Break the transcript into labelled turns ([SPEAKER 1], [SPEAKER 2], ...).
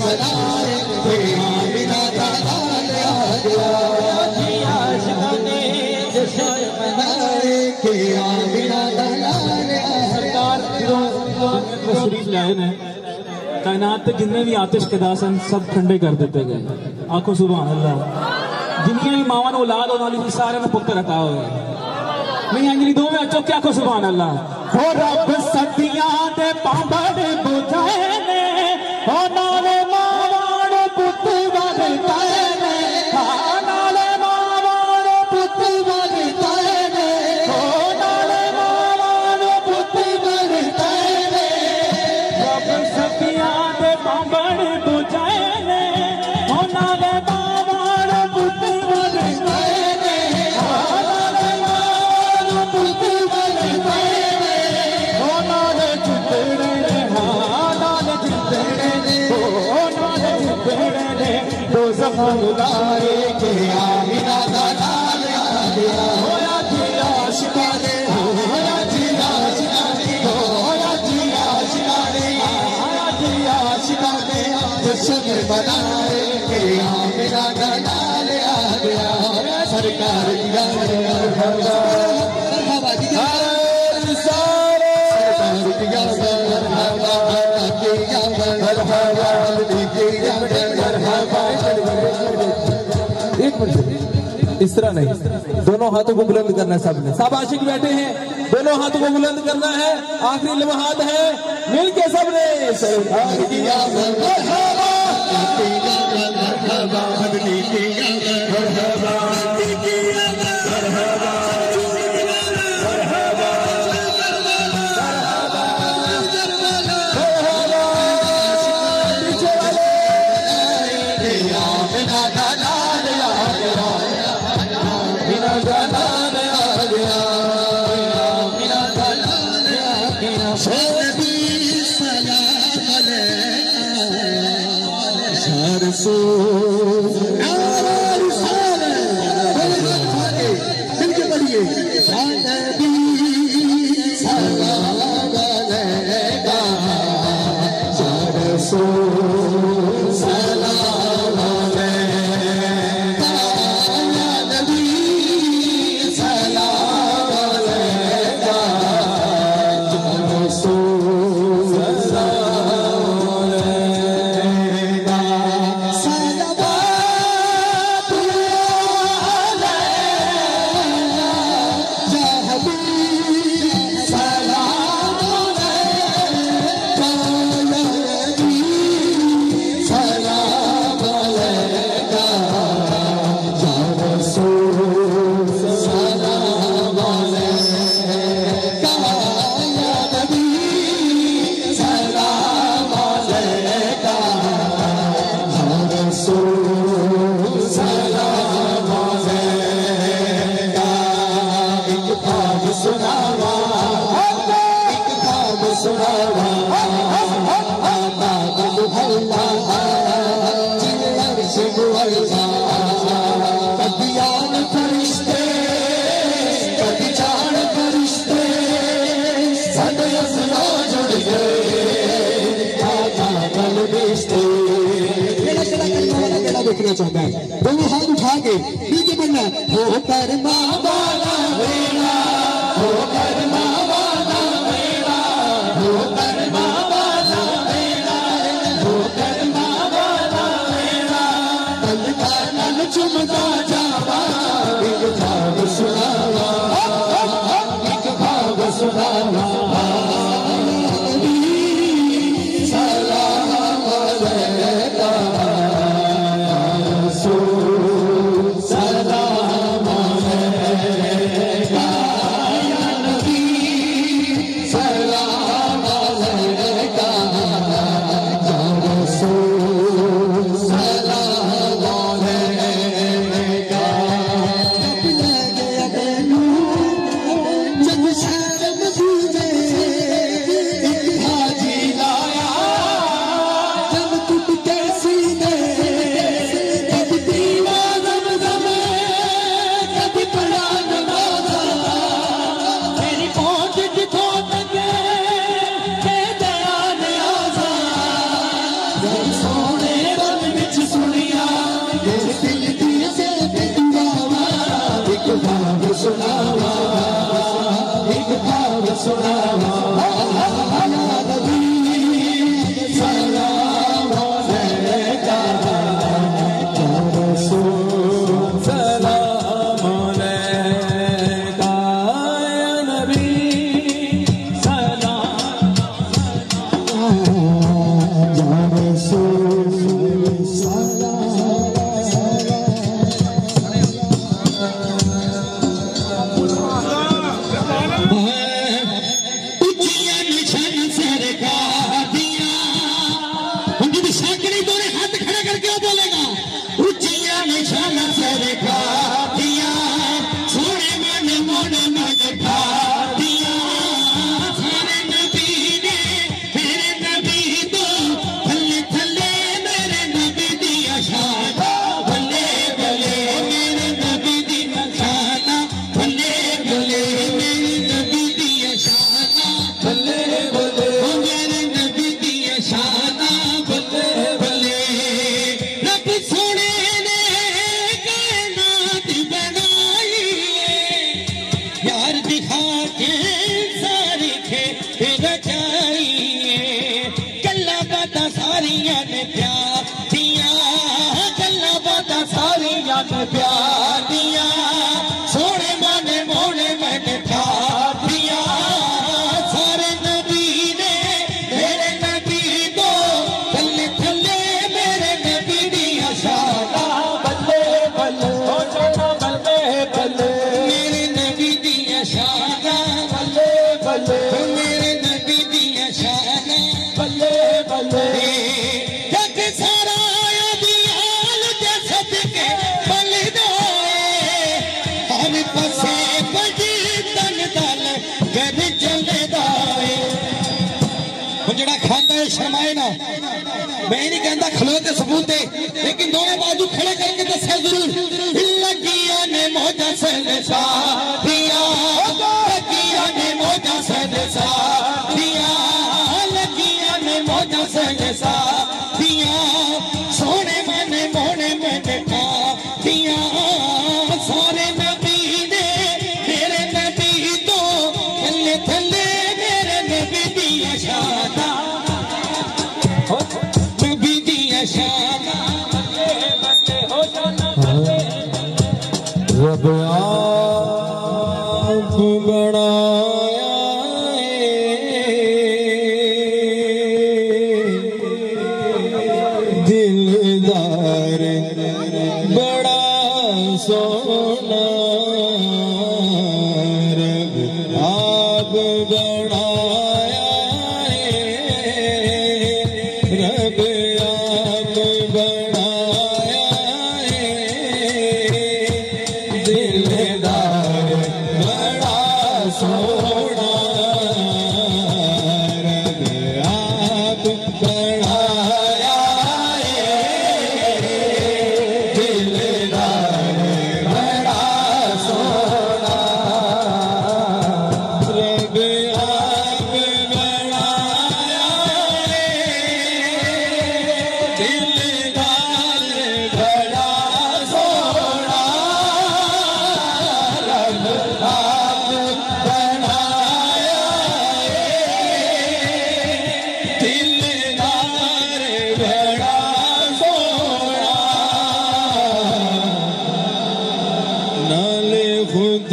[SPEAKER 1] बनाए के आमिना का लाल आ गया जी आशिकाने जश्न मनाए के आमिना का लाल आ
[SPEAKER 2] सरकार तशरीफ लाए ने कायनात के जिन्ने भी आतिश कदा सन सब ठंडे कर देते गए। आखो सुभान अल्लाह। जिन्नियां भी मावां नूं औलाद होने वाली सारे नूं पुत्र अता होए। नहीं अंजलि दो में चुक के आखो सुभान अल्लाह। हो रब सदियां दे पांबड़ बुझाए ने हो नाले मावाण पुत वरताए ने नाले मावाण पुत वरताए ने हो नाले मावाण पुत वरताए ने रब सदियां दे पांबड़ बुझाए ने हो नाले मावाण पुत वरताए ने नाले मावाण पुत वरताए ने हो नाले चितड़े ने नाले चितड़े ने हो नाले चितड़े ने दो ज़बान लाए के आमिना का लाल आ गया होया जी आशिकाने होया जी आशिकाने होया जी आशिकाने होया जी आशिकाने
[SPEAKER 1] जश्न मनाए के आमिना का लाल आ गया सरकार की मरहबा जी
[SPEAKER 2] सारे
[SPEAKER 1] सरकार की मरहबा की मरहबा
[SPEAKER 3] एक मिनट इस तरह नहीं, दोनों हाथों को बुलंद करना है सबने। सब आशिक बैठे हैं, दोनों हाथों को बुलंद करना है। आखिरी लम्हात है, मिलके सबने सरकार की
[SPEAKER 1] देखना चाहता है। दोनों हाथ उठा के नीचे बढ़ना हो कर माँ वाला मेरा हो कर माँ वाला मेरा हो कर माँ वाला मेरा हो कर माँ वाला मेरा तन का तन चुमता जावा एक भाव सुनावा एक भाव सुनावा सलाम सुनावा प्यार दिया सोने माने मोने मैंने प्यार दिया सारे नबी ने मेरे नबी को थल्ले थल्ले मेरे नबी दिया शाना बल्ले बल्ले हो जाना बल्ले बल्ले मेरे नबी दिया शाना बल्ले बल्ले मेरे नबी दिया शाना बल्ले बल्ले शर्माए ना मैं नहीं कहता खलो के सबूत है लेकिन दोनों बाजू खड़े करके दसे जरूर लगिया ने मौजा से दिया लगिया ने मौजा से दिया लगिया ने मौजा से दिया सोने मैंने मोने मैंने खा दिया सारे नबी ने मेरे नबी तो थल्ले थल्ले मेरे नबी दिया शादा रब आप बनाया दिलदार बड़ा सोना रब आप बनाया रब आप बनाया दिलदार बड़ा सोना रब आप बनाया दिलदार बड़ा सोना रब आप बनाया दिलदार बड़ा सोना रब आप बनाया दिलदार बड़ा सोना नाले खुद